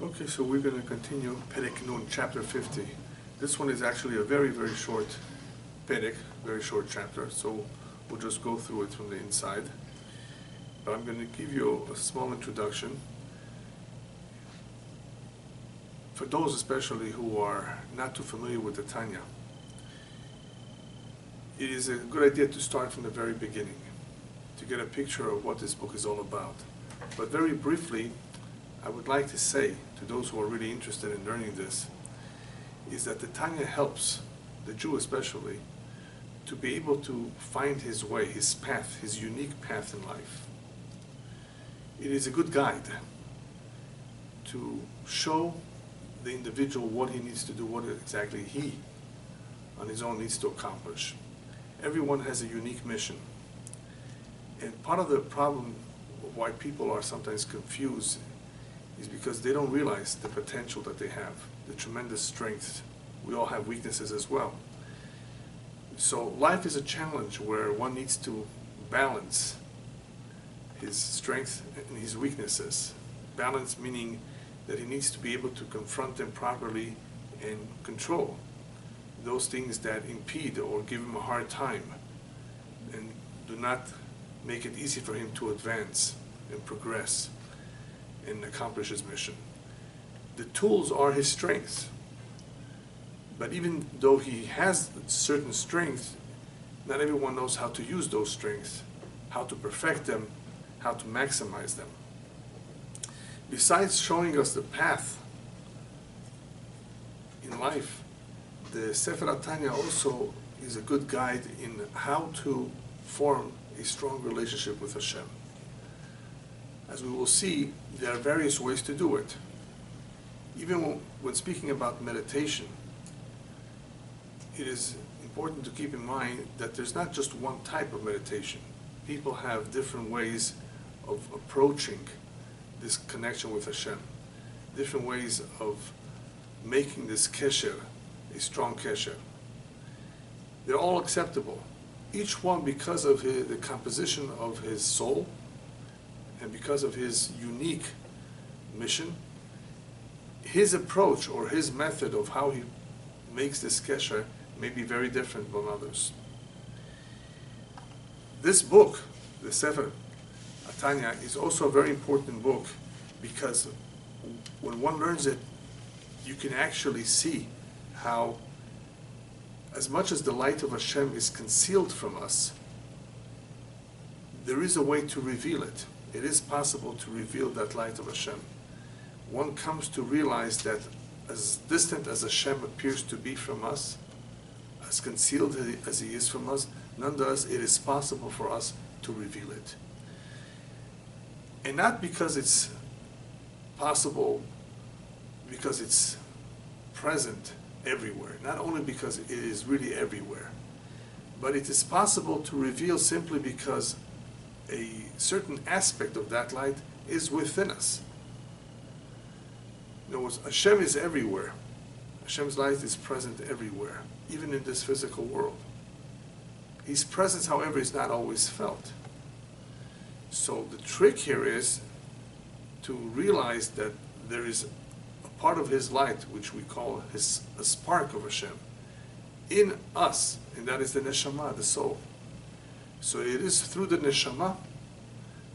Okay, so we're going to continue Perek Nun, chapter 50. This one is actually a very, very short Perek, very short chapter, so we'll just go through it from the inside. But I'm going to give you a small introduction. For those especially who are not too familiar with the Tanya, it is a good idea to start from the very beginning, to get a picture of what this book is all about. But very briefly, I would like to say to those who are really interested in learning this, is that the Tanya helps, the Jew especially, to be able to find his way, his path, his unique path in life. It is a good guide to show the individual what he needs to do, what exactly he on his own needs to accomplish. Everyone has a unique mission. And part of the problem of why people are sometimes confused is because they don't realize the potential that they have, the tremendous strength. We all have weaknesses as well. So life is a challenge where one needs to balance his strength and his weaknesses. Balance meaning that he needs to be able to confront them properly and control those things that impede or give him a hard time and do not make it easy for him to advance and progress and accomplish his mission. The tools are his strengths. But even though he has certain strengths, not everyone knows how to use those strengths, how to perfect them, how to maximize them. Besides showing us the path in life, the Sefer Tanya also is a good guide in how to form a strong relationship with Hashem. As we will see, there are various ways to do it. Even when speaking about meditation, it is important to keep in mind that there's not just one type of meditation. People have different ways of approaching this connection with Hashem, different ways of making this kesher a strong kesher. They're all acceptable. Each one, because of the composition of his soul and because of his unique mission, his approach or his method of how he makes this kesher may be very different from others. This book, the Sefer Tanya, is also a very important book because when one learns it, you can actually see how, as much as the light of Hashem is concealed from us, there is a way to reveal it. It is possible to reveal that light of Hashem. One comes to realize that as distant as Hashem appears to be from us, as concealed as He is from us, nonetheless it is possible for us to reveal it. And not because it's possible, because it's present everywhere, not only because it is really everywhere, but it is possible to reveal simply because a certain aspect of that light is within us. In other words, Hashem is everywhere. Hashem's light is present everywhere, even in this physical world. His presence, however, is not always felt. So the trick here is to realize that there is a part of His light, which we call a spark of Hashem, in us, and that is the neshama, the soul. So it is through the neshama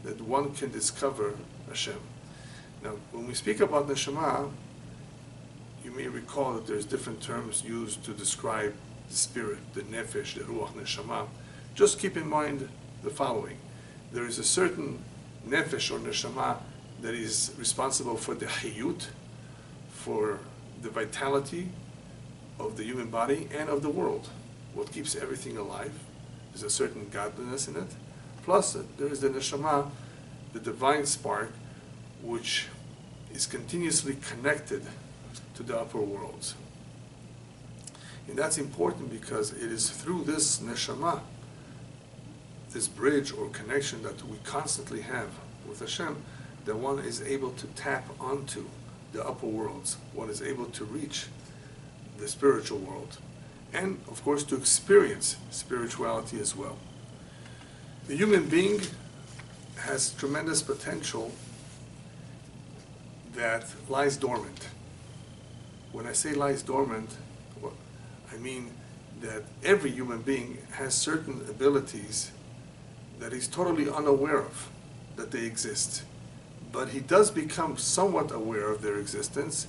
that one can discover Hashem. Now, when we speak about neshama, you may recall that there's different terms used to describe the spirit, the nefesh, the ruach, neshama. Just keep in mind the following. There is a certain nefesh or neshama that is responsible for the chiyut, for the vitality of the human body and of the world, what keeps everything alive. There's a certain godliness in it. Plus, there is the neshama, the divine spark, which is continuously connected to the upper worlds. And that's important because it is through this neshama, this bridge or connection that we constantly have with Hashem, that one is able to tap onto the upper worlds. One is able to reach the spiritual world. And, of course, to experience spirituality as well. The human being has tremendous potential that lies dormant. When I say lies dormant, I mean that every human being has certain abilities that he's totally unaware of, that they exist. But he does become somewhat aware of their existence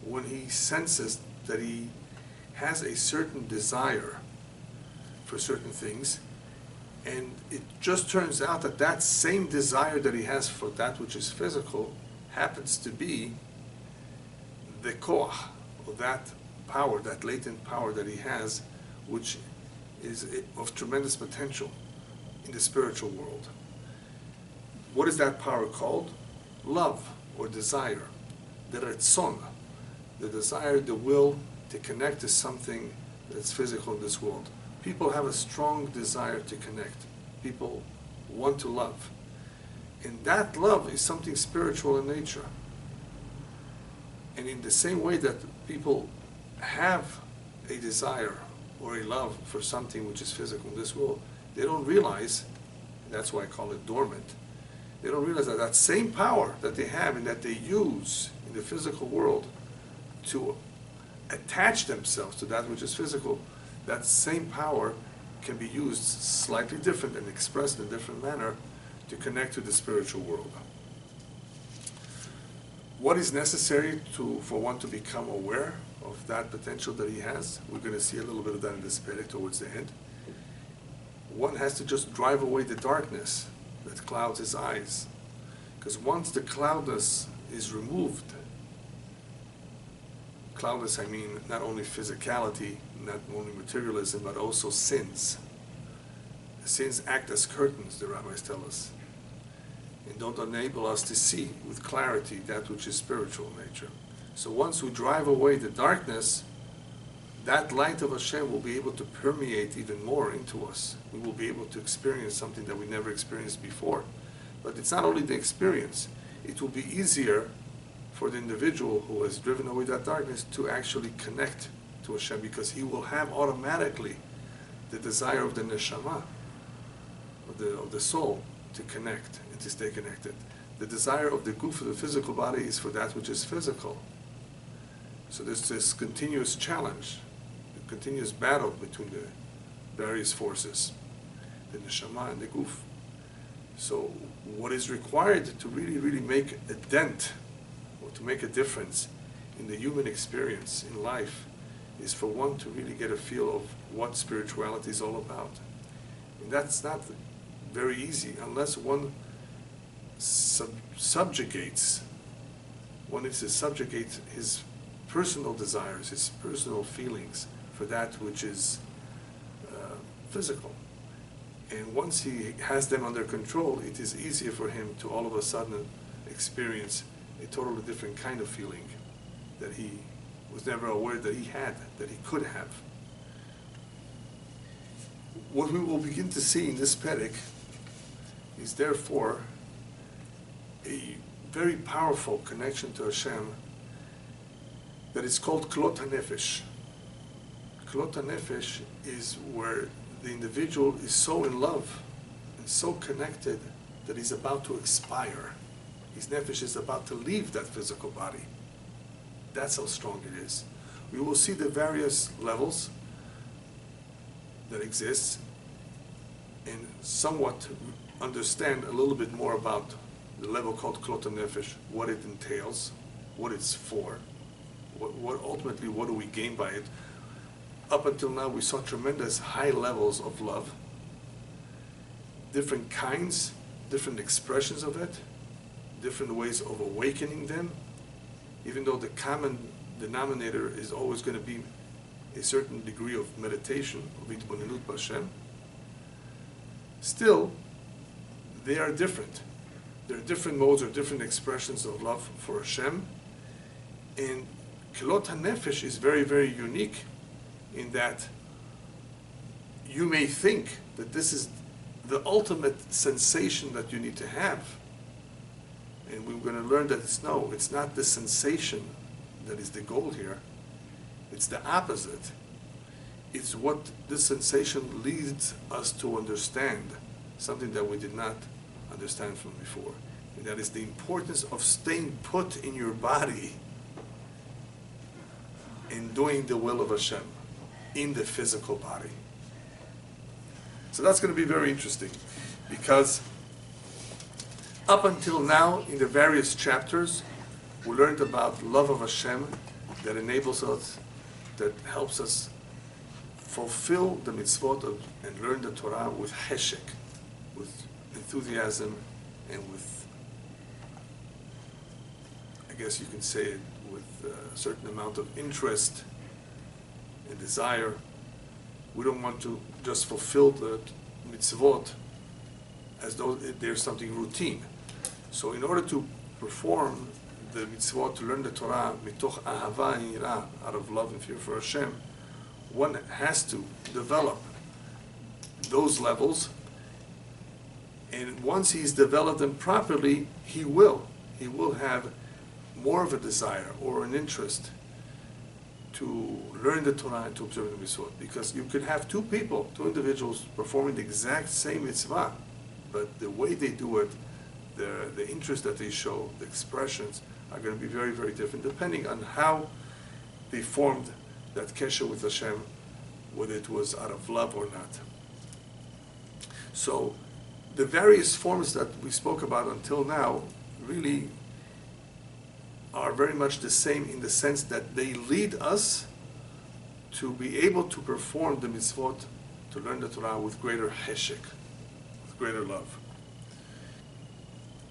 when he senses that he has a certain desire for certain things, and it just turns out that that same desire that he has for that which is physical happens to be the koach, or that power, that latent power that he has, which is of tremendous potential in the spiritual world. What is that power called? Love, or desire. The retzon, the desire, the will to connect to something that's physical in this world. People have a strong desire to connect. People want to love. And that love is something spiritual in nature. And in the same way that people have a desire or a love for something which is physical in this world, they don't realize, and that's why I call it dormant, they don't realize that that same power that they have and that they use in the physical world to attach themselves to that which is physical, that same power can be used slightly different and expressed in a different manner to connect to the spiritual world. What is necessary for one to become aware of that potential that he has? We're going to see a little bit of that in this perek towards the end. One has to just drive away the darkness that clouds his eyes. Because once the cloudness is removed, cloudless, I mean not only physicality, not only materialism, but also sins. The sins act as curtains, the rabbis tell us, and don't enable us to see with clarity that which is spiritual in nature. So once we drive away the darkness, that light of Hashem will be able to permeate even more into us. We will be able to experience something that we never experienced before. But it's not only the experience, it will be easier for the individual who has driven away that darkness to actually connect to Hashem, because he will have automatically the desire of the neshama, of the soul, to connect and to stay connected. The desire of the guf, of the physical body, is for that which is physical. So there's this continuous challenge, a continuous battle between the various forces, the neshama and the guf. So what is required to really, really make a dent, or to make a difference in the human experience in life, is for one to really get a feel of what spirituality is all about. And that's not very easy unless one subjugates, one needs to subjugate his personal desires, his personal feelings for that which is physical. And once he has them under control, it is easier for him to all of a sudden experience a totally different kind of feeling that he was never aware that he had, that he could have. What we will begin to see in this perek is therefore a very powerful connection to Hashem that is called klot hanefesh. Klot hanefesh is where the individual is so in love and so connected that he's about to expire. His nefesh is about to leave that physical body. That's how strong it is. We will see the various levels that exist and somewhat understand a little bit more about the level called klot hanefesh, what it entails, what it's for, what ultimately, what do we gain by it. Up until now, we saw tremendous high levels of love, different kinds, different expressions of it, different ways of awakening them, even though the common denominator is always going to be a certain degree of meditation, of itbonenut b'Hashem. Still, they are different. There are different modes or different expressions of love for Hashem, and klot hanefesh is very, very unique in that you may think that this is the ultimate sensation that you need to have. And we're going to learn that it's not the sensation that is the goal here. It's the opposite. It's what this sensation leads us to understand, something that we did not understand from before. And that is the importance of staying put in your body in doing the will of Hashem in the physical body. So that's going to be very interesting, because up until now, in the various chapters, we learned about love of Hashem that enables us, that helps us fulfill the mitzvot and learn the Torah with heshek, with enthusiasm, and with, I guess you can say it, with a certain amount of interest and desire. We don't want to just fulfill the mitzvot as though there's something routine. So in order to perform the mitzvot, to learn the Torah, mitoch ahava yirah, out of love and fear for Hashem, one has to develop those levels, and once he's developed them properly, he will have more of a desire or an interest to learn the Torah and to observe the mitzvot. Because you could have two individuals performing the exact same mitzvah, but the way they do it, the interest that they show, the expressions, are going to be very, very different, depending on how they formed that kesher with Hashem, whether it was out of love or not. So the various forms that we spoke about until now really are very much the same, in the sense that they lead us to be able to perform the mitzvot, to learn the Torah with greater heshek, with greater love.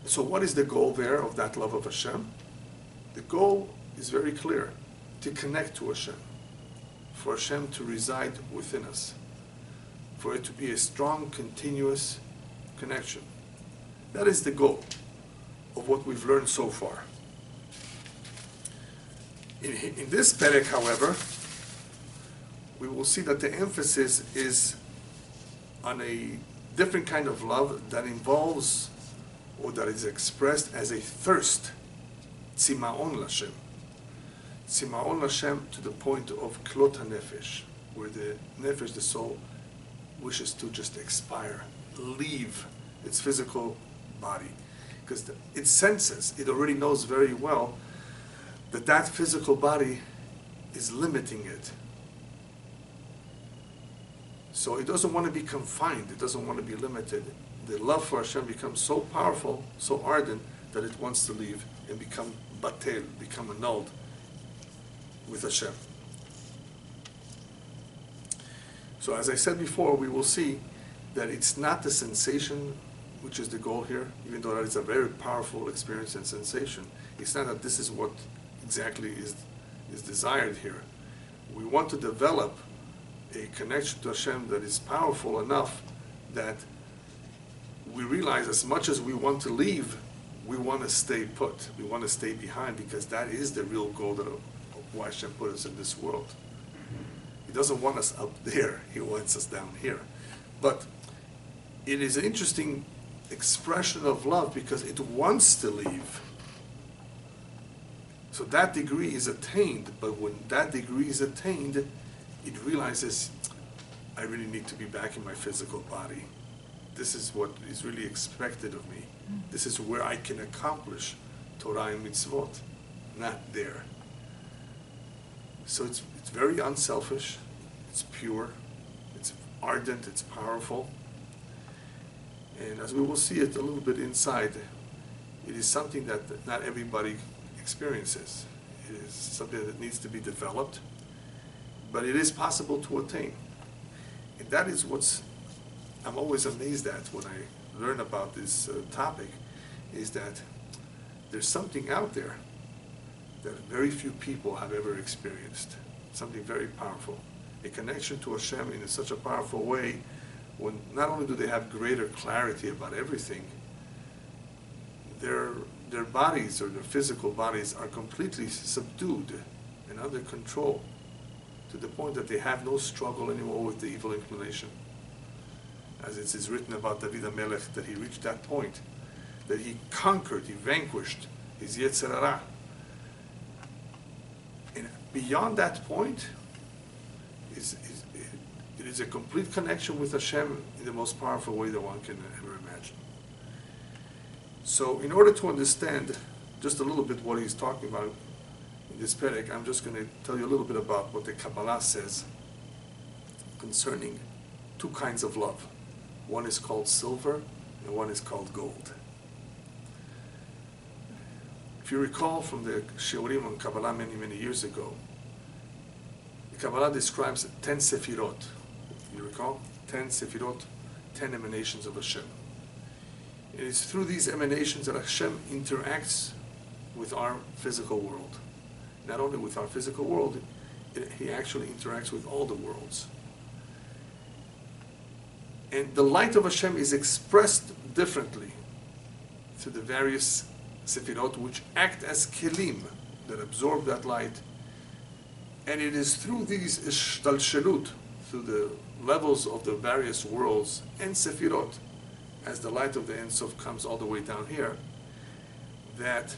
So what is the goal there of that love of Hashem? The goal is very clear: to connect to Hashem, for Hashem to reside within us, for it to be a strong, continuous connection. That is the goal of what we've learned so far. In this perek, however, we will see that the emphasis is on a different kind of love that involves, or that is expressed as a thirst, tzimaon l'Hashem. Tzimaon l'Hashem to the point of klot hanefesh, where the nefesh, the soul, wishes to just expire, leave its physical body. Because it senses, it already knows very well that physical body is limiting it. So it doesn't want to be confined, it doesn't want to be limited. The love for Hashem becomes so powerful, so ardent, that it wants to leave and become batel, become annulled with Hashem. So as I said before, we will see that it's not the sensation which is the goal here, even though that is a very powerful experience and sensation. It's not that this is what exactly is desired here. We want to develop a connection to Hashem that is powerful enough that we realize, as much as we want to leave, we want to stay put. We want to stay behind, because that is the real goal of why Hashem put us in this world. He doesn't want us up there, He wants us down here. But it is an interesting expression of love, because it wants to leave. So that degree is attained, but when that degree is attained, it realizes, I really need to be back in my physical body. This is what is really expected of me. This is where I can accomplish Torah and mitzvot, not there. So it's very unselfish, it's pure, it's ardent, it's powerful. And as we will see it a little bit inside, it is something that not everybody experiences. It is something that needs to be developed, but it is possible to attain. And that is what's I'm always amazed at when I learn about this topic, is that there's something out there that very few people have ever experienced. Something very powerful. A connection to Hashem in such a powerful way, when not only do they have greater clarity about everything, their bodies, or their physical bodies, are completely subdued and under control, to the point that they have no struggle anymore with the evil inclination. As it is written about David HaMelech, that he reached that point, that he conquered, he vanquished his Yetzer Hara. And beyond that point, it is a complete connection with Hashem in the most powerful way that one can ever imagine. So in order to understand just a little bit what he's talking about in this perek, I'm just going to tell you a little bit about what the Kabbalah says concerning two kinds of love. One is called silver and one is called gold. If you recall from the Shiurim on Kabbalah many years ago, the Kabbalah describes 10 Sefirot. You recall? 10 Sefirot, 10 emanations of Hashem. It is through these emanations that Hashem interacts with our physical world. Not only with our physical world, he actually interacts with all the worlds. And the light of Hashem is expressed differently through the various Sefirot, which act as kelim that absorb that light. And it is through these ishtalshelut, through the levels of the various worlds and Sefirot, as the light of the Ein Sof comes all the way down here, that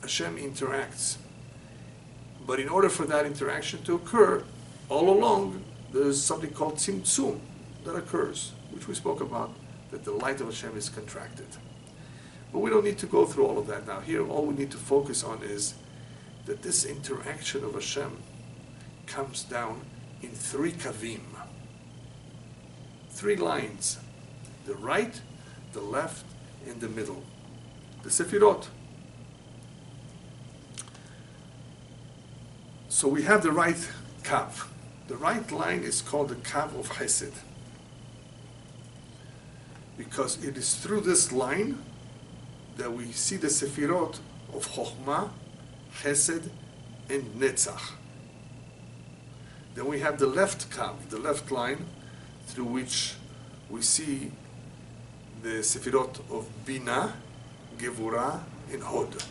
Hashem interacts. But in order for that interaction to occur, all along, there's something called tzimtzum that occurs, which we spoke about, that the light of Hashem is contracted. But we don't need to go through all of that now. Here, all we need to focus on is that this interaction of Hashem comes down in 3 kavim, 3 lines: the right, the left, and the middle. The Sefirot. So we have the right kav. The right line is called the kav of Chesed, because it is through this line that we see the Sefirot of Chokhmah, Chesed, and Netzach. Then we have the left kav, the left line, through which we see the Sefirot of Bina, Gevurah, and Hod.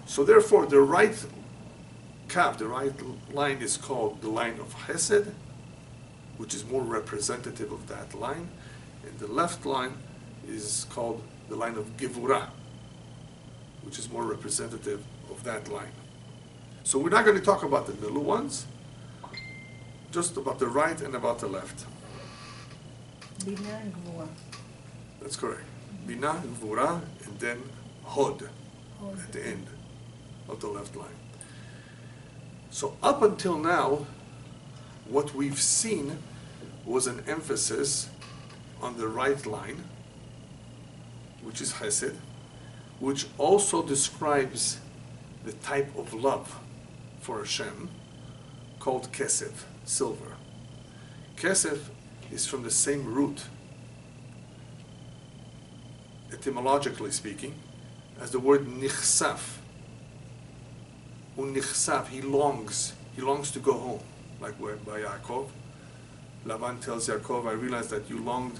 So therefore, the right kav, the right line, is called the line of Chesed, which is more representative of that line, and the left line is called the line of Gevurah, which is more representative of that line. So we're not going to talk about the middle ones, just about the right and about the left. Bina and Gvura. That's correct. Bina, Gvura, and then Hod at the end of the left line. So up until now, what we've seen was an emphasis on the right line, which is Chesed, which also describes the type of love for Hashem called Kesef, silver. Kesef is from the same root, etymologically speaking, as the word nichsaf. Unichsaf, he longs to go home, like where by Yaakov. Lavan tells Yaakov, I realized that you longed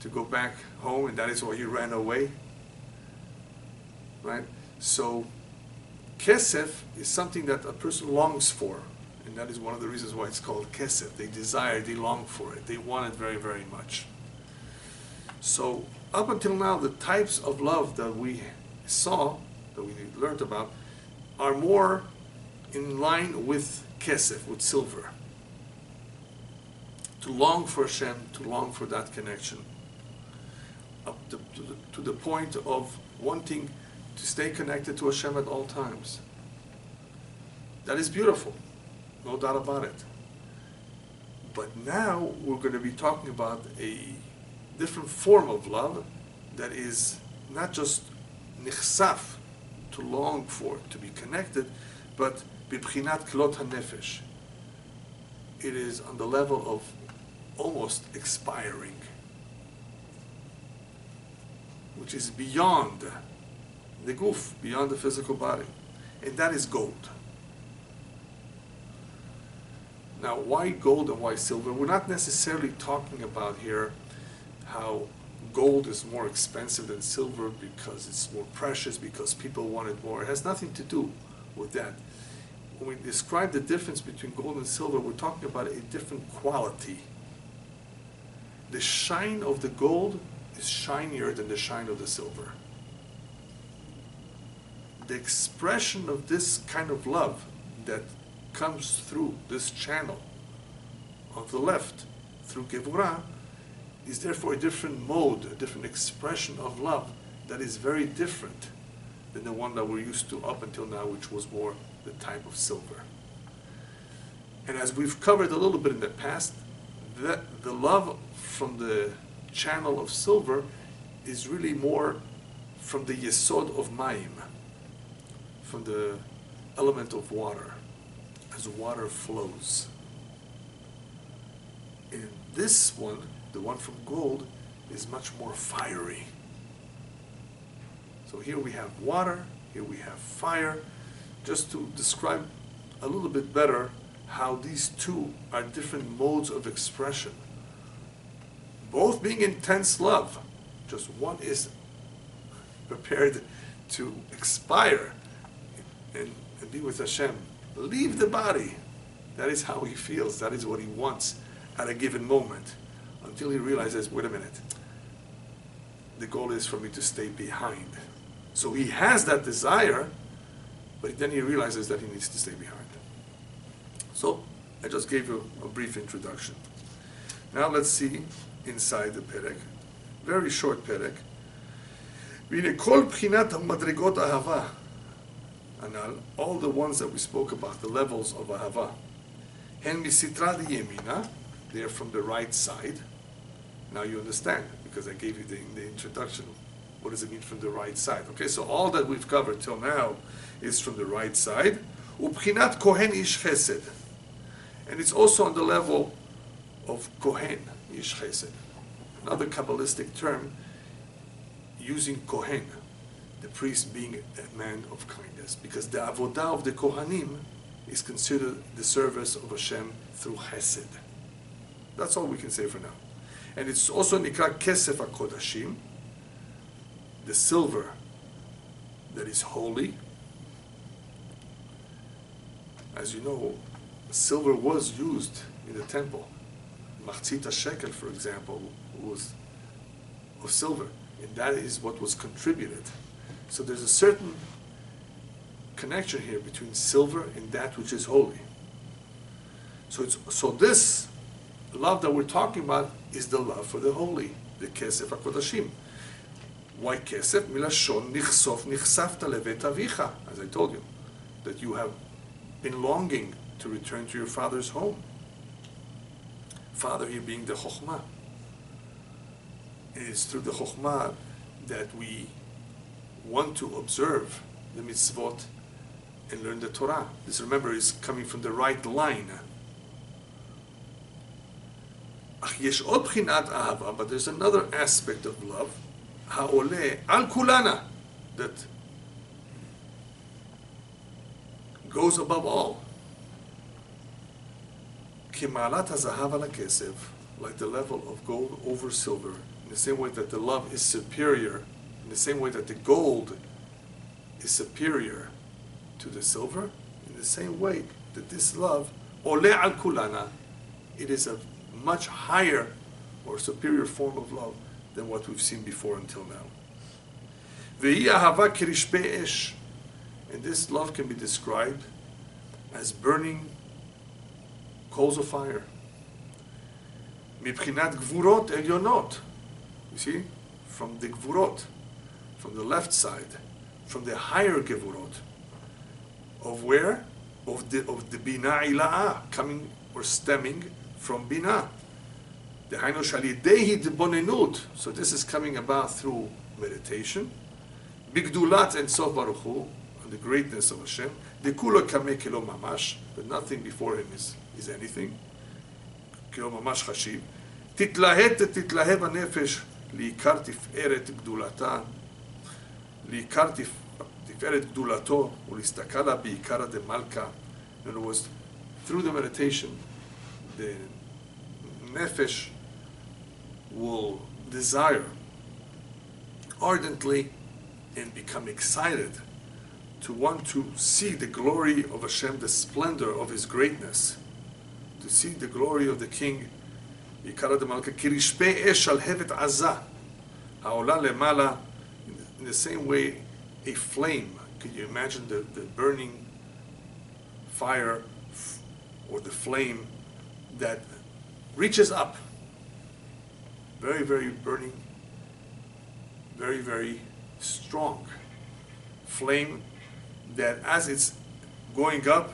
to go back home, and that is why you ran away. Right? So, kesef is something that a person longs for, and that is one of the reasons why it's called kesef. They desire, they long for it, they want it very, very much. So, up until now, the types of love that we saw, that we learned about, are more in line with kesef, with silver. To long for Hashem, to long for that connection, up to the point of wanting to stay connected to Hashem at all times. That is beautiful, no doubt about it. But now we're going to be talking about a different form of love that is not just nichsaf, to long for, to be connected, but bibchinat klot hanefesh. It is on the level of almost expiring, which is beyond the guf, beyond the physical body, and that is gold. Now, why gold and why silver? We're not necessarily talking about here how gold is more expensive than silver because it's more precious, because people want it more. It has nothing to do with that. When we describe the difference between gold and silver, we're talking about a different quality. The shine of the gold is shinier than the shine of the silver. The expression of this kind of love that comes through this channel of the left, through Gevurah, is therefore a different mode, a different expression of love that is very different than the one that we're used to up until now, which was more the type of silver. And as we've covered a little bit in the past, that the love from the channel of silver is really more from the yesod of mayim, from the element of water, as water flows. And this one, the one from gold, is much more fiery. So here we have water, here we have fire, just to describe a little bit better how these two are different modes of expression. Both being intense love, just one is prepared to expire and be with Hashem. Leave the body. That is how he feels, that is what he wants at a given moment, until he realizes, wait a minute, the goal is for me to stay behind. So he has that desire, but then he realizes that he needs to stay behind. So I just gave you a brief introduction. Now let's see inside the perek, very short perek. והנה כל בחינת המדרגות אהבה, הנ"ל, all the ones that we spoke about, the levels of אהבה, הן מסתרא דימינה, they are from the right side. Now you understand, because I gave you the introduction. What does it mean from the right side? Okay, so all that we've covered till now is from the right side. ובחינת כהן איש חסד. And it's also on the level of Kohen, Ish Chesed. Another Kabbalistic term, using Kohen, the priest being a man of kindness. Because the avodah of the Kohanim is considered the service of Hashem through Chesed. That's all we can say for now. And it's also Nikra Kesef HaKodashim, the silver that is holy. As you know, silver was used in the temple. Machzit shekel, for example, was of silver, and that is what was contributed. So there's a certain connection here between silver and that which is holy. So this love that we're talking about is the love for the holy, the kesef hakodashim. Why kesef? Milashon nichsof nichsafta levet avicha, as I told you, that you have been longing to return to your father's home. Father here being the Chokhmah. And it's through the Chokhmah that we want to observe the mitzvot and learn the Torah. This, remember, is coming from the right line. But there's another aspect of love, ha'oleh al kulana, that goes above all. Kimalat hazahav ala kesef, like the level of gold over silver, in the same way that the love is superior, in the same way that the gold is superior to the silver, in the same way that this love, ole al kulana, it is a much higher or superior form of love than what we've seen before until now. Ve'i ahava kirishpei esh, and this love can be described as burning coals of fire. Mibchinat gvurot elyonot. You see, from the gvurot, from the left side, from the higher gevurot. Of where? Of the bina ila'ah, coming or stemming from bina. The hainu shalidehi debonenut. So this is coming about through meditation. Bigdulat and sof baruch hu, the greatness of Hashem. The kula kameh kelo mamash, but nothing before him is anything. Kelo mamash chashiv. Titlahet titlahev hanefesh liikar tiferet gdulata, liikar tiferet gdulato, ulistakala biikara de malka. In other words, through the meditation, the nefesh will desire ardently and become excited to want to see the glory of Hashem, the splendor of His greatness, to see the glory of the King. Yikara de Malka kirishpei esh al hevet azah, ha'ola lemala. In the same way, a flame. Could you imagine the burning fire or the flame that reaches up? Very, very burning, very, very strong flame that as it's going up,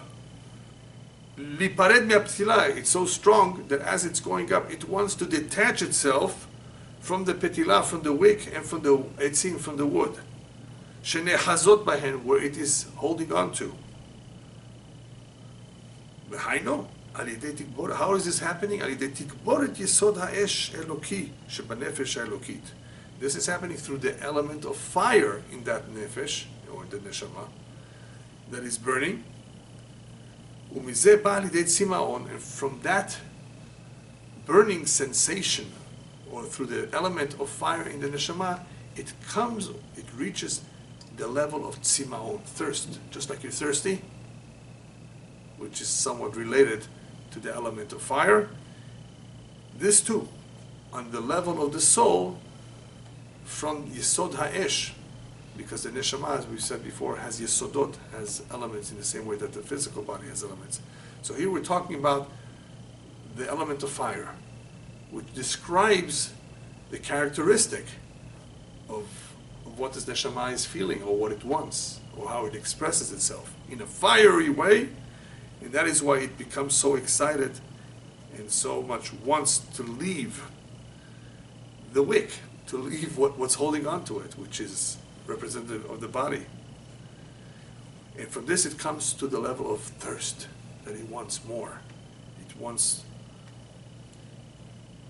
lipared me'aptila, it's so strong that as it's going up, it wants to detach itself from the petila, from the wick, and from the etzim, from the wood. Shenehazot bahen, where it is holding on to. V'haino, al yedei tikboret. How is this happening? Al yedei tikboret yesod ha'esh eloki shebanefesh ha'elokit. This is happening through the element of fire in that nefesh, or the neshama, that is burning. Umizeh ba al yedei tzimaon, and from that burning sensation, or through the element of fire in the neshama, it reaches the level of tzimaon, thirst. Just like you're thirsty, which is somewhat related to the element of fire. This too, on the level of the soul, from Yesod Ha'esh, because the Neshama, as we said before, has Yesodot, has elements in the same way that the physical body has elements. So here we're talking about the element of fire, which describes the characteristic of what this Neshama is feeling, or what it wants, or how it expresses itself in a fiery way, and that is why it becomes so excited and so much wants to leave the wick, to leave what's holding on to it, which is representative of the body. And from this it comes to the level of thirst, that it wants more. It wants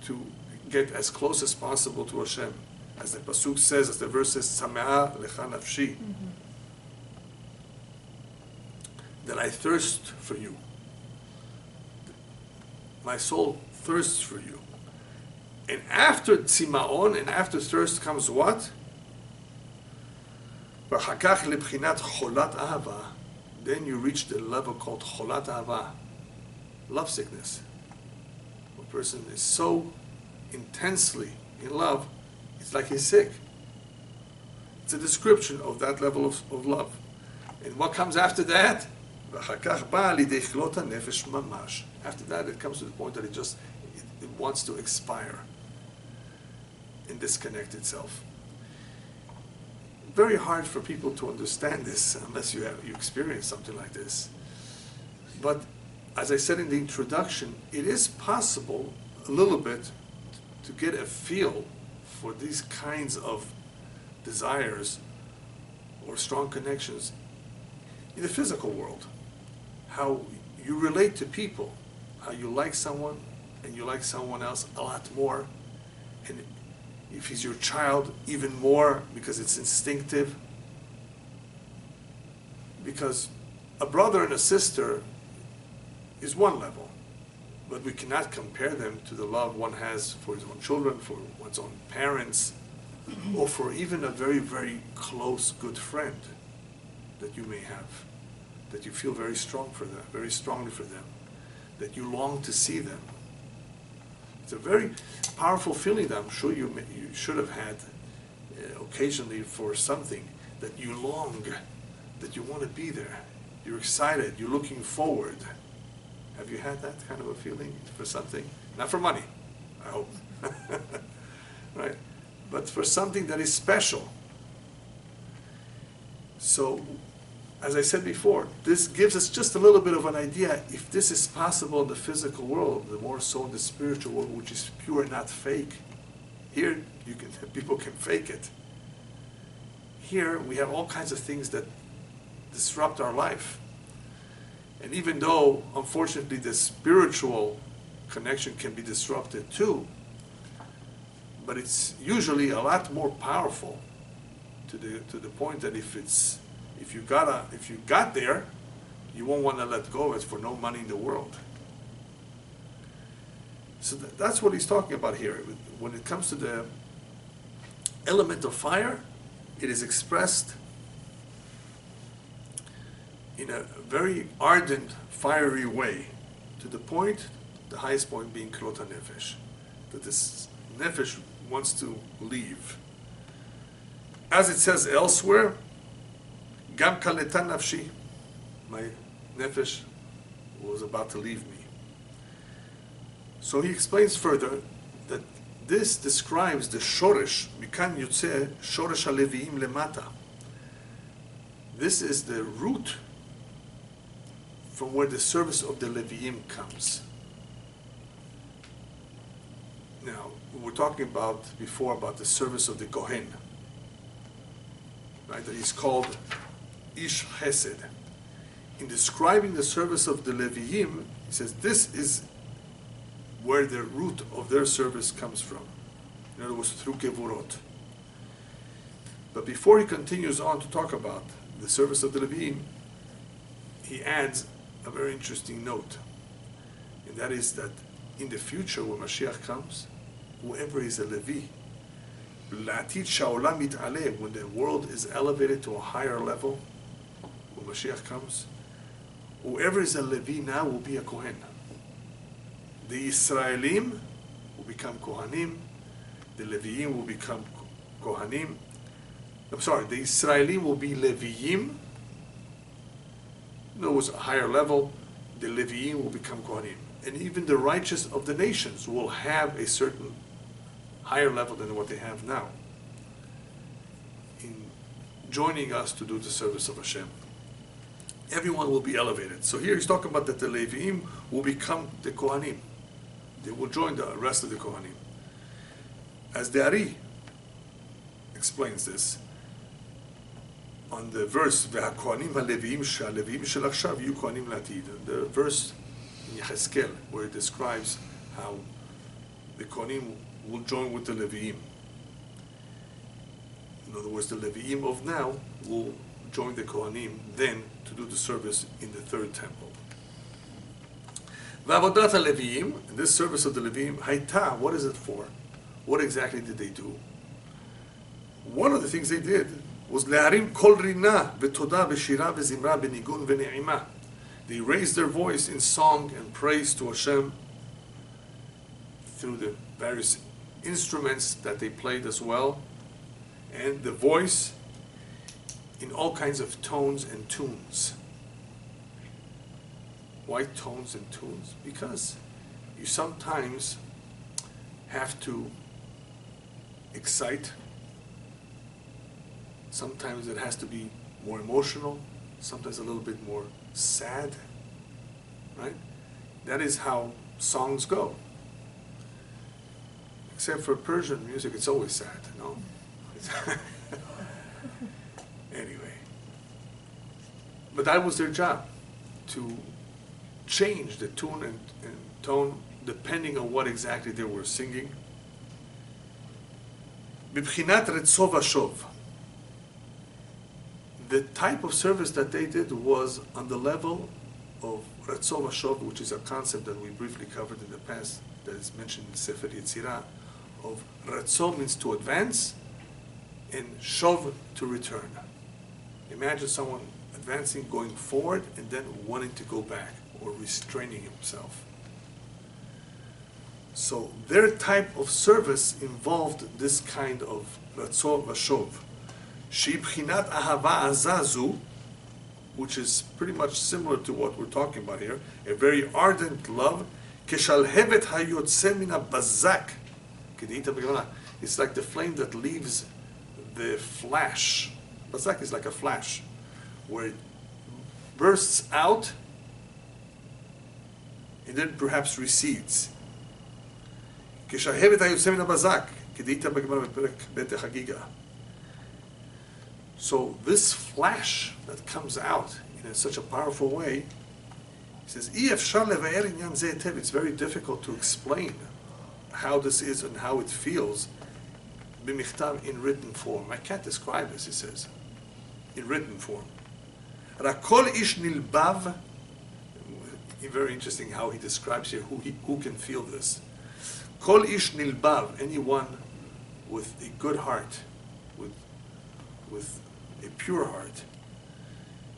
to get as close as possible to Hashem. As the pasuk says, as the verse says, Tzamea lecha nafshi, that I thirst for you. My soul thirsts for you. And after tzimaon, and after thirst comes what? Then you reach the level called cholat ahava, lovesickness. A person is so intensely in love, it's like he's sick. It's a description of that level of love. And what comes after that? After that, it comes to the point that it wants to expire and disconnect itself. Very hard for people to understand this unless you experience something like this. But as I said in the introduction, it is possible a little bit to get a feel for these kinds of desires or strong connections in the physical world. How you relate to people, how you like someone and you like someone else a lot more, and if he's your child, even more, because it's instinctive. Because a brother and a sister is one level, but we cannot compare them to the love one has for his own children, for one's own parents, or for even a very, very close, good friend that you may have, that you feel very strong for them, very strongly for them, that you long to see them. It's a very powerful feeling that I'm sure you should have had occasionally for something, that you long, that you want to be there. You're excited, you're looking forward. Have you had that kind of a feeling for something? Not for money, I hope. Right? But for something that is special. So, as I said before, this gives us just a little bit of an idea if this is possible in the physical world, the more so in the spiritual world, which is pure, not fake. Here, people can fake it. Here, we have all kinds of things that disrupt our life. And even though, unfortunately, the spiritual connection can be disrupted too, but it's usually a lot more powerful to the point that if you got there, you won't want to let go of it for no money in the world. So that's what he's talking about here. When it comes to the element of fire, it is expressed in a very ardent, fiery way, to the point, the highest point being klot nefesh, that this nefesh wants to leave. As it says elsewhere, Gam kaleta nafshi, my nefesh was about to leave me. So he explains further that this describes the shoresh, mikan yotze shoresh haleviim lemata. This is the root from where the service of the Leviim comes. Now, we were talking before about the service of the Kohen, right? That he's called Ish Chesed. In describing the service of the Leviim, he says this is where the root of their service comes from. In other words, through Gevurot. But before he continues on to talk about the service of the Leviim, he adds a very interesting note. And that is that in the future, when Mashiach comes, whoever is a Levi, when the world is elevated to a higher level, when Mashiach comes, whoever is a Levi now will be a Kohen. The Israelim will become Kohanim, the Leviim will become Kohanim. I'm sorry, the Israelim will be Leviim. In other words, a higher level, the Leviim will become Kohanim. And even the righteous of the nations will have a certain higher level than what they have now in joining us to do the service of Hashem. Everyone will be elevated. So here he's talking about that the Leviim will become the Kohanim. They will join the rest of the Kohanim. As the Ari explains this, on the verse, "V'hakohanim haleviim sha'aleviim shel achshav yu kohanim la'atid," the verse in Yechezkel where it describes how the Kohanim will join with the Leviim. In other words, the Leviim of now will join the Kohanim then to do the service in the third temple. V'avodat haleviim, this service of the Leviim, hayta, what is it for? What exactly did they do? One of the things they did was leharim kol rina v'toda v'shira v'zimra b'nigun v'ne'ima. They raised their voice in song and praise to Hashem through the various instruments that they played as well, and the voice in all kinds of tones and tunes. Why tones and tunes? Because you sometimes have to excite. Sometimes it has to be more emotional, sometimes a little bit more sad, right? That is how songs go. Except for Persian music, it's always sad, no? Anyway. But that was their job, to change the tune and tone depending on what exactly they were singing. Bibchinat retzov vashov. The type of service that they did was on the level of retzov vashov, which is a concept that we briefly covered in the past, that is mentioned in Sefer Yetzirah, of retzov means to advance, and shov to return. Imagine someone advancing, going forward, and then wanting to go back, or restraining himself. So their type of service involved this kind of ratzov vashov. She'ibchinat ahava azazu, which is pretty much similar to what we're talking about here, a very ardent love. Keshalhevet hayotze min habazak. It's like the flame that leaves the flash. Bazak is like a flash, where it bursts out and then perhaps recedes. כשההבת היוצא מן הבזק, כדאית בגמרא בפרק ב' החגיגה. So this flash that comes out in such a powerful way, he says, אי אפשר לבאר עניין זה היטב. It's very difficult to explain how this is and how it feels במכתב in written form. I can't describe this, he says, in written form. רק כל איש נלבב, very interesting how he describes here who can feel this. Kol ish nilbav, anyone with a good heart, with a pure heart.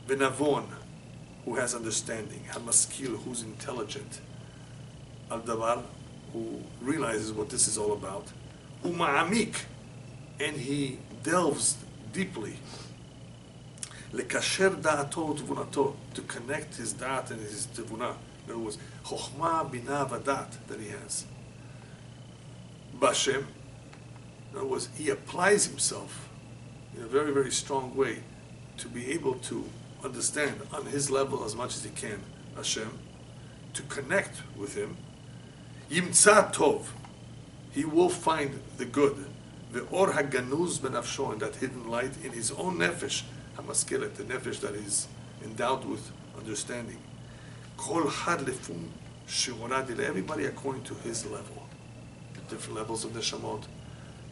Benavon, who has understanding. Hamaskil, who's intelligent. Al davar, who realizes what this is all about. Uma'amik, and he delves deeply. Lekasher da'ato u'tvunato, to connect his da'at and his tevunah. In other words, chokhmah, binah, vadat that he has. Bashem. In other words, he applies himself in a very, very strong way to be able to understand on his level as much as he can Hashem, to connect with him. Yimtza tov, he will find the good. The or haganuz benafsho, and that hidden light in his own nefesh, hamaskelet, the nefesh that is endowed with understanding. Kol had lefum shivorad, everybody according to his level. Different levels of neshamot,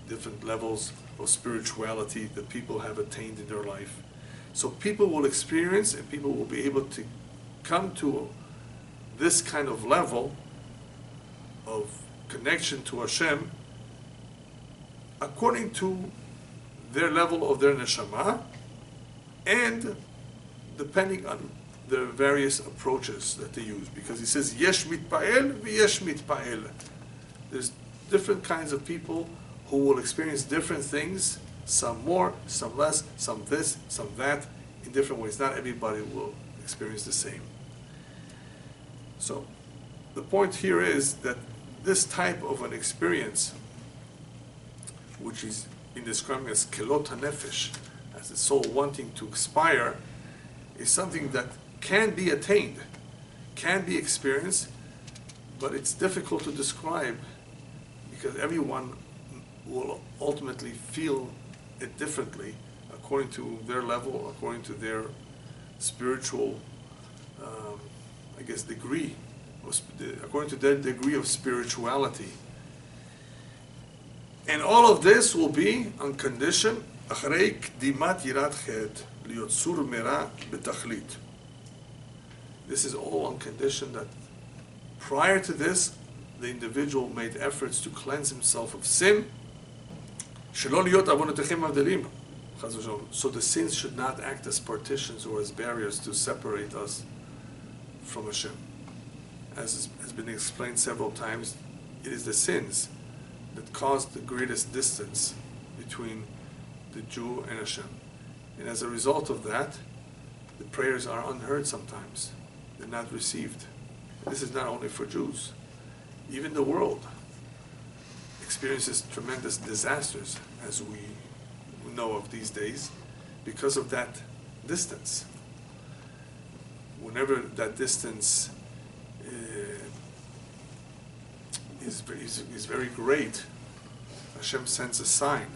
different levels of spirituality that people have attained in their life. So people will experience and people will be able to come to this kind of level of connection to Hashem according to their level of their neshama and depending on the various approaches that they use. Because he says, Yesh mitpa'el v'yesh mitpa'el. There's different kinds of people who will experience different things, some more, some less, some this, some that, in different ways. Not everybody will experience the same. So, the point here is that this type of an experience, which is been described as kelot hanefesh, as the soul wanting to expire, is something that can be attained, can be experienced, but it's difficult to describe because everyone will ultimately feel it differently according to their level, according to their spiritual, degree, according to their degree of spirituality. And all of this will be on condition, אחרי קדימת יראת חטא, להיות סור מרע בתכלית. This is all on condition that prior to this, the individual made efforts to cleanse himself of sin. שלא להיות עוונותיכם מבדלים. So the sins should not act as partitions or as barriers to separate us from Hashem. As has been explained several times, it is the sins that cause the greatest distance between the Jew and Hashem. And as a result of that, the prayers are unheard sometimes. They're not received. This is not only for Jews. Even the world experiences tremendous disasters, as we know of these days, because of that distance. Whenever that distance is very great, Hashem sends a sign,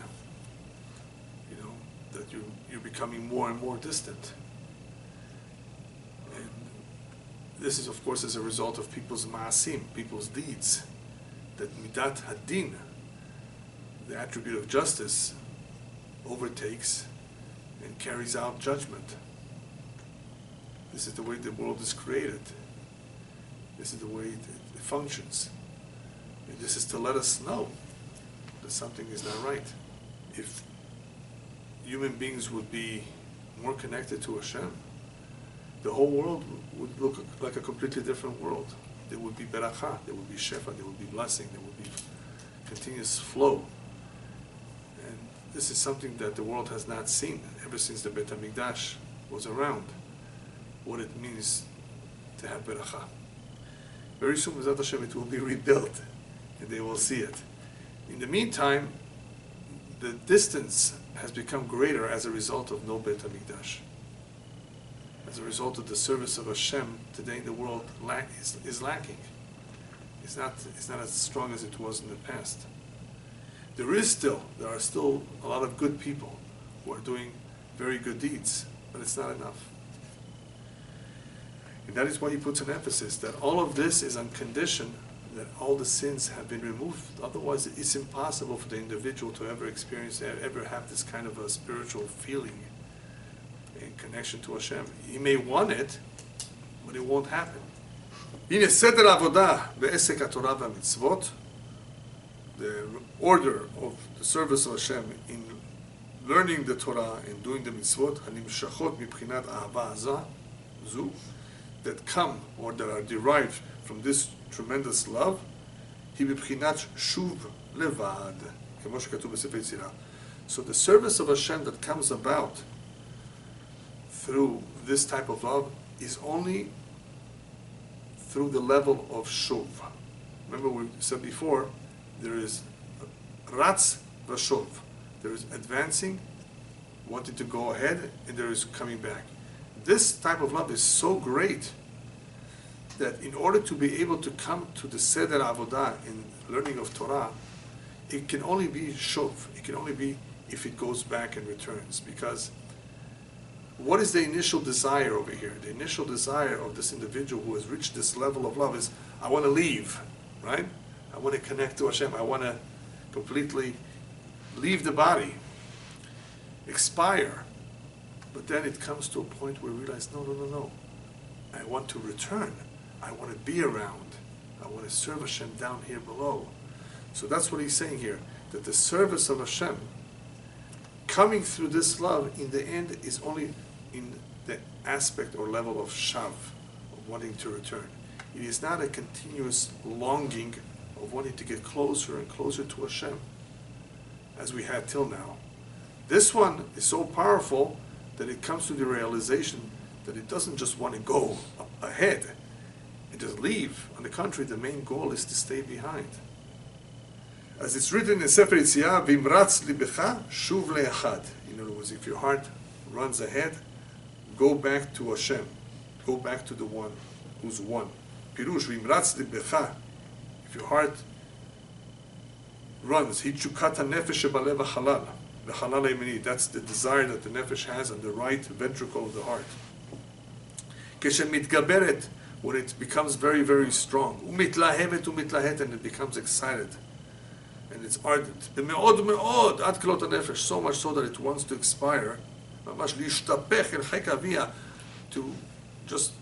that you're becoming more and more distant. And this is, of course, as a result of people's ma'asim, people's deeds, that midat hadin, the attribute of justice, overtakes and carries out judgment. This is the way the world is created. This is the way it functions. And this is to let us know that something is not right. If human beings would be more connected to Hashem, the whole world would look like a completely different world. There would be beracha, there would be shefa, there would be blessing, there would be continuous flow. And this is something that the world has not seen ever since the Beit HaMikdash was around, what it means to have beracha. Very soon, B'ezrat Hashem, it will be rebuilt, and they will see it. In the meantime, the distance has become greater as a result of no Beit HaMikdash. As a result of the service of Hashem today in the world is lacking. It's not as strong as it was in the past. There are still a lot of good people who are doing very good deeds, but it's not enough. And that is why he puts an emphasis that all of this is on condition that all the sins have been removed. Otherwise, it's impossible for the individual to ever experience, ever have this kind of a spiritual feeling in connection to Hashem. He may want it, but it won't happen. הנה סדר העבודה בעסק התורה והמצוות, the order of the service of Hashem in learning the Torah and doing the mitzvot, הנמשכות מבחינת אהבה עזה, זו, that come or that are derived from this tremendous love, היא מבחינת שוב לבד, כמו שכתוב בספר יצירה. So the service of Hashem that comes about through this type of love is only through the level of shuv. Remember we said before, there is a Ratz v'shov. There is advancing, wanting to go ahead, and there is coming back. This type of love is so great that in order to be able to come to the Seder Avodah in learning of Torah, it can only be shov. It can only be if it goes back and returns. Because what is the initial desire over here? The initial desire of this individual who has reached this level of love is, I want to leave, right? I want to connect to Hashem. I want to completely leave the body, expire. But then it comes to a point where we realize, no. I want to return. I want to be around. I want to serve Hashem down here below. So that's what he's saying here, that the service of Hashem, coming through this love, in the end, is only in the aspect or level of shav, of wanting to return. It is not a continuous longing of wanting to get closer and closer to Hashem, as we had till now. This one is so powerful that it comes to the realization that it doesn't just want to go ahead and just leave. On the contrary, the main goal is to stay behind. As it's written in Sefer Yetziah, Vimratz libecha shuv le'achad. In other words, if your heart runs ahead, go back to Hashem. Go back to the one who's one. Pirush, Vimratz libecha. If your heart runs, Hichukat nefesh shebalev halal. The halal emini, that's the desire that the nefesh has on the right ventricle of the heart. Keshemitgaberet, when it becomes very, very strong. Umitlahevet umitlahet, and it becomes excited. And it's ardent. Me'od me'od, ad klot nefesh, so much so that it wants to expire. Mamash lishtapech el chek aviyah, to just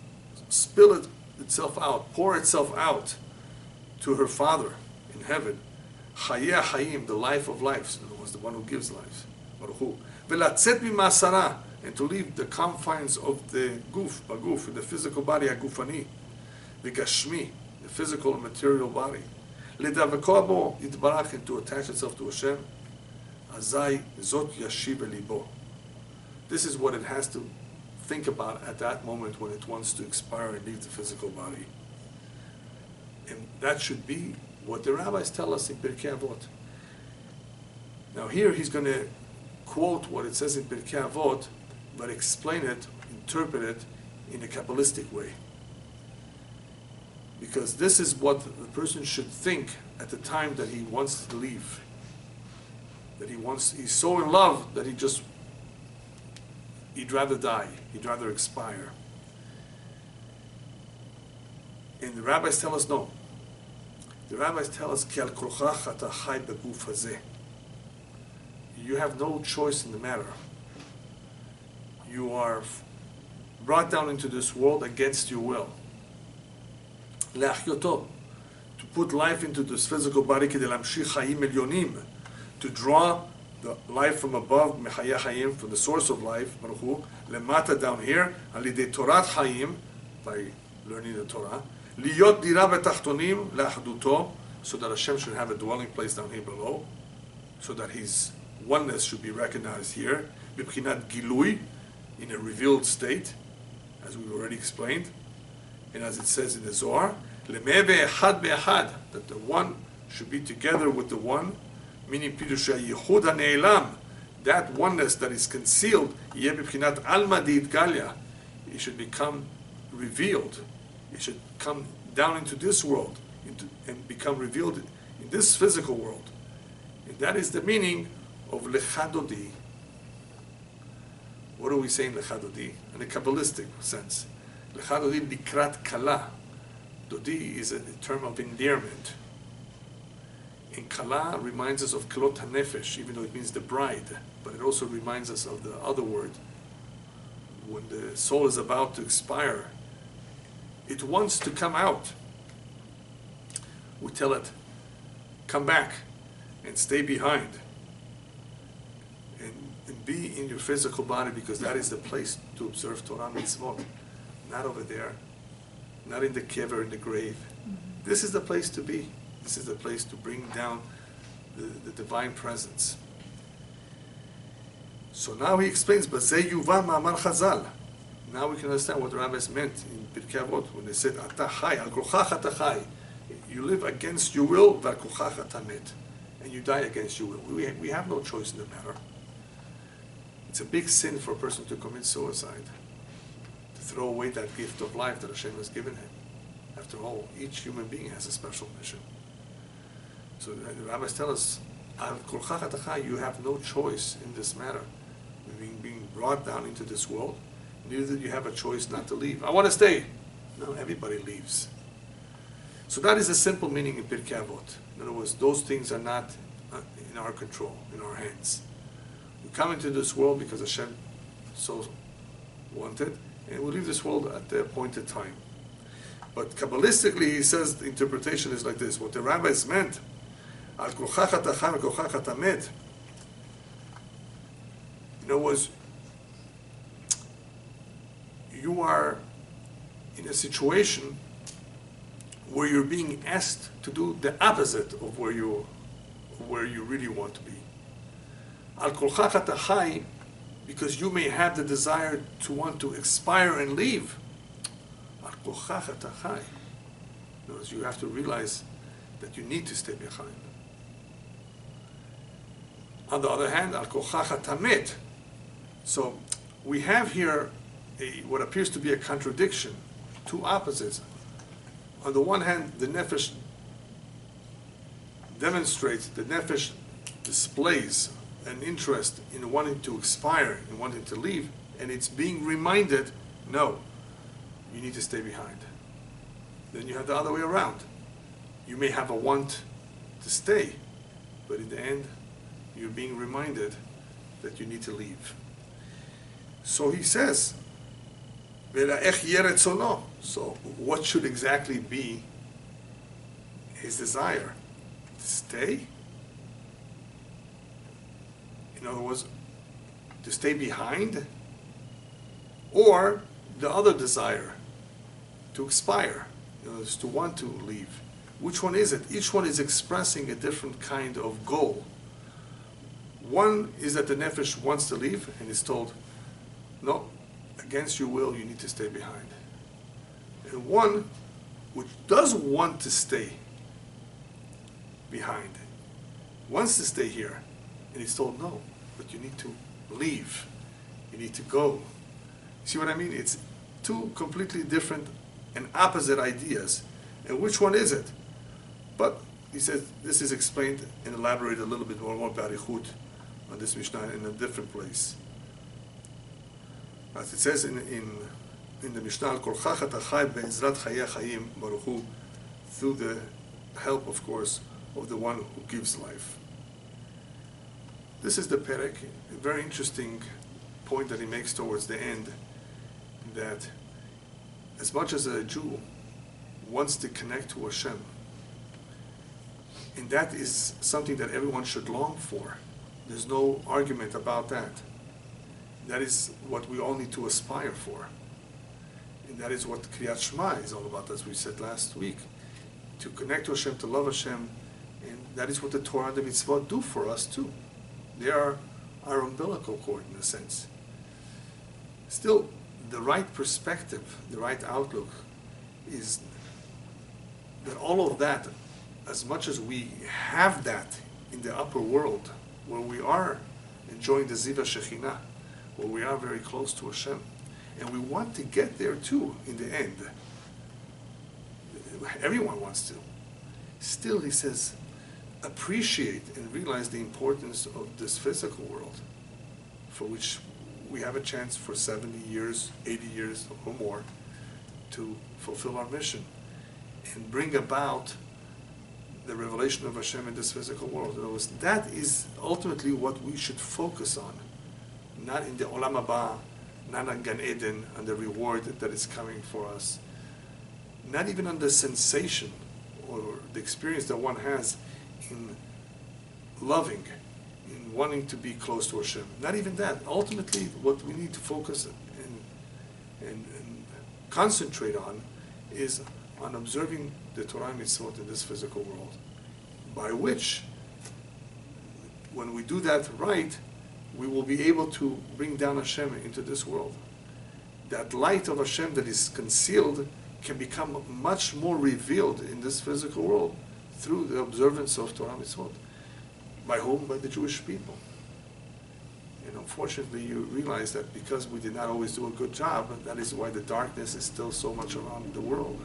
spill itself out, pour itself out to her Father in heaven. Chayeh hayim, the life of life. In other words, the one who gives life. Baruch Hu. Velatzet mimasara, and to leave the confines of the baguf, the physical body, agufani, v'gashmi, the physical and material body. Ledaveko bo yitbarach, and to attach itself to Hashem. Azai zot yashiv elibo. This is what it has to think about at that moment when it wants to expire and leave the physical body. And that should be what the rabbis tell us in Pirkei Avot. Now here he's going to quote what it says in Pirkei Avot, but explain it, interpret it in a Kabbalistic way. Because this is what the person should think at the time that he wants to leave. That he's so in love that he'd rather die, he'd rather expire. And the rabbis tell us no. The rabbis tell us, Ki al krochach ata chai beguf hazeh. You have no choice in the matter. You are brought down into this world against your will. Le'achyoto, to put life into this physical body, kedei lamshich chayim elyonim, to draw the life from above, mechayeh chayim, from the source of life, Baruch Hu, lemata, down here, alidei Torat chayim, by learning the Torah, liyot dira betachtonim le'achduto, so that Hashem should have a dwelling place down here below, so that His oneness should be recognized here, b'pchinat gilui, in a revealed state, as we've already explained, and as it says in the Zohar, lemeh ve'echad be'echad, that the one should be together with the one, meaning pirush yichud ha'ne'elam, that oneness that is concealed, yeh b'pchinat alma di'itgalya, it should become revealed. It should come down into this world and become revealed in this physical world. And that is the meaning of lechadodi. What are we saying lechadodi? In a Kabbalistic sense. Lechadodi likrat kala. Dodi is a term of endearment. And kala reminds us of klot hanefesh, even though it means the bride. But it also reminds us of the other word. When the soul is about to expire, it wants to come out. We tell it, come back and stay behind. And be in your physical body, because that is the place to observe Torah mitzvot. Not over there, not in the kever, in the grave. This is the place to be. This is the place to bring down the divine presence. So now he explains, Bazeh yuva ma'amar chazal. Now we can understand what the rabbis meant in Pirkei Avot when they said, Ata chai, al krochach ata chai. You live against your will, v'al krochach ata met. and you die against your will. We have no choice in the matter. It's a big sin for a person to commit suicide, to throw away that gift of life that Hashem has given him. After all, each human being has a special mission. So the rabbis tell us, you have no choice in this matter. Being brought down into this world, neither do you have a choice not to leave. I want to stay. No, everybody leaves. So that is a simple meaning in Pirkei Avot. In other words, those things are not in our control, in our hands. We come into this world because Hashem so wanted, and we leave this world at the appointed time. But Kabbalistically, he says the interpretation is like this. What the rabbis meant, Al kochach ata chai v'kochach ata met, was you are in a situation where you're being asked to do the opposite of where you really want to be. Al kochach ata chai, because you may have the desire to want to expire and leave. Al kochach ata chai. In other words, you have to realize that you need to stay behind. On the other hand, al kochach ata met. So we have here what appears to be a contradiction, two opposites. On the one hand, the nefesh demonstrates, the nefesh displays an interest in wanting to expire, in wanting to leave, and it's being reminded, no, you need to stay behind. Then you have the other way around. You may have a want to stay, but in the end, you're being reminded that you need to leave. So he says, so what should exactly be his desire? To stay? In other words, to stay behind? Or the other desire, to expire, in other words, to want to leave? Which one is it? Each one is expressing a different kind of goal. One is that the nefesh wants to leave and is told, no, against your will, you need to stay behind. And one which does want to stay behind, wants to stay here, and he's told, no, but you need to leave. You need to go. See what I mean? It's two completely different and opposite ideas. And which one is it? But he says this is explained and elaborated a little bit more barichut on this Mishnah in a different place. As it says in the Mishnah, Al Kolchach ata chai be'ezrat chayei chayim baruch hu, through the help, of course, of the one who gives life. This is the perek, a very interesting point that he makes towards the end, that as much as a Jew wants to connect to Hashem, and that is something that everyone should long for. There's no argument about that. That is what we all need to aspire for. And that is what Kriyat Shema is all about, as we said last week. To connect to Hashem, to love Hashem, and that is what the Torah and the Mitzvot do for us too. They are our umbilical cord in a sense. Still, the right perspective, the right outlook is that all of that, as much as we have that in the upper world, where we are enjoying the Ziva Shekhinah, where we are very close to Hashem, and we want to get there too in the end. Everyone wants to. Still, he says, appreciate and realize the importance of this physical world, for which we have a chance for 70 years, 80 years or more to fulfill our mission and bring about the revelation of Hashem in this physical world. In other words, that is ultimately what we should focus on, not in the Olam Haba, not on Gan Eden, on the reward that is coming for us, not even on the sensation or the experience that one has in loving, in wanting to be close to Hashem. Not even that. Ultimately, what we need to focus and concentrate on is on observing the Torah and Mitzvot in this physical world, by which, when we do that right, we will be able to bring down Hashem into this world. That light of Hashem that is concealed can become much more revealed in this physical world through the observance of Torah Mitzvot. By whom? By the Jewish people. And unfortunately, you realize that because we did not always do a good job, that is why the darkness is still so much around the world.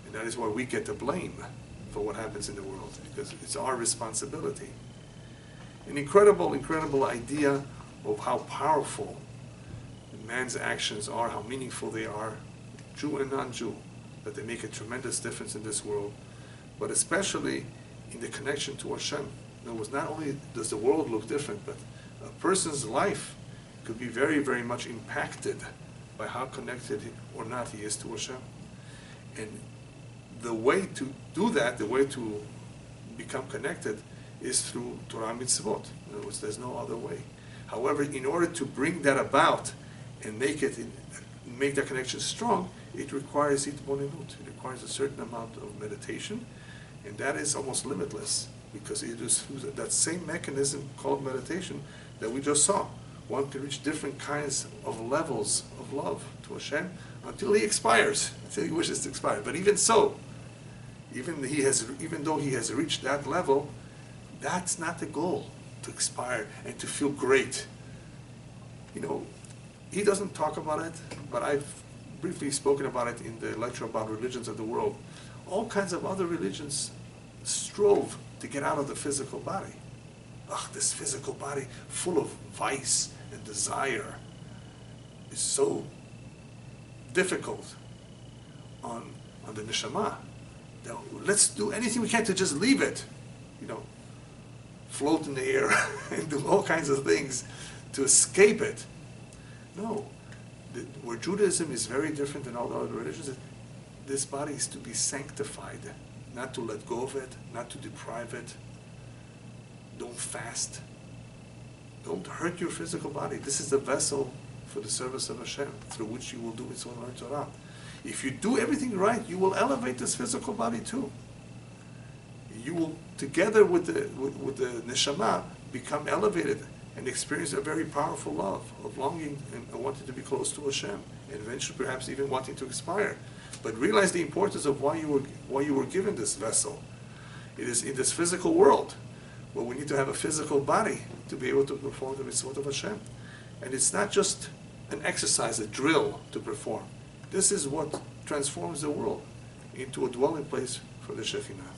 And that is why we get the blame for what happens in the world, because it's our responsibility. An incredible, incredible idea of how powerful man's actions are, how meaningful they are, Jew and non-Jew, that they make a tremendous difference in this world, but especially in the connection to Hashem. In other words, not only does the world look different, but a person's life could be very, very much impacted by how connected or not he is to Hashem. And the way to do that, the way to become connected, is through Torah mitzvot. In other words, there's no other way. However, in order to bring that about and make that connection strong, it requires itbonenut. It requires a certain amount of meditation, and that is almost limitless, because it is that same mechanism called meditation that we just saw. One can reach different kinds of levels of love to Hashem until he expires, until he wishes to expire. But even so, even though he has reached that level, that's not the goal, to expire and to feel great. You know, he doesn't talk about it, but I've briefly spoken about it in the lecture about religions of the world. All kinds of other religions strove to get out of the physical body. This physical body full of vice and desire is so difficult on the neshama. Now, let's do anything we can to just leave it, float in the air and do all kinds of things to escape it. No, where Judaism is very different than all the other religions, this body is to be sanctified, not to let go of it, not to deprive it. Don't fast. Don't hurt your physical body. This is the vessel for the service of Hashem, through which you will do mitzvot and learn Torah. If you do everything right, you will elevate this physical body too. You will, together with the neshama, become elevated and experience a very powerful love of longing and wanting to be close to Hashem, and eventually perhaps even wanting to expire. But realize the importance of why you were given this vessel. It is in this physical world where we need to have a physical body to be able to perform the mitzvot of Hashem. And it's not just an exercise, a drill to perform. This is what transforms the world into a dwelling place for the Shekhinah.